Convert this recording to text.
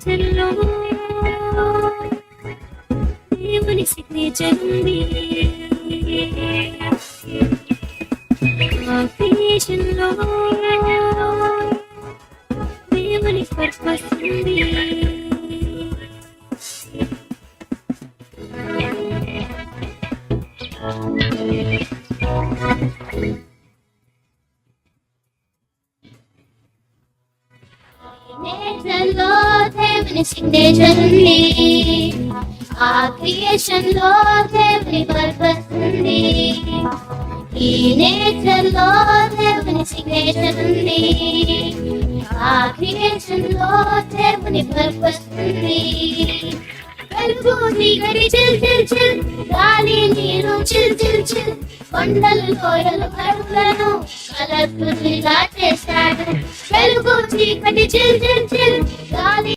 నేచర్లో దేవుని సిగ్నేచర్ ఉంది. ఆ క్రియేషన్లో దేవుని పర్పస్ ఉంది. నేచర్లో దేవుని సిగ్నేచర్ ఉంది. ఆ క్రియేషన్ లో దేవుని పర్పస్ ఉంది. ఈ నేచర్లో దేవుని సిగ్నేచర్ ఉంది. ఆ క్రియేషన్ లో దేవుని పర్పస్ ఉంది. వెలుగు చీకటి చిల్ చిల్ చిల్, గాలి నీరు చిల్ చిల్ చిల్, కొండలు లోయలు కడుపులను కలర్ఫుల్ గా చేశాడు. వెలుగు చీకటి చిల్ చిల్ చిల్, గాలి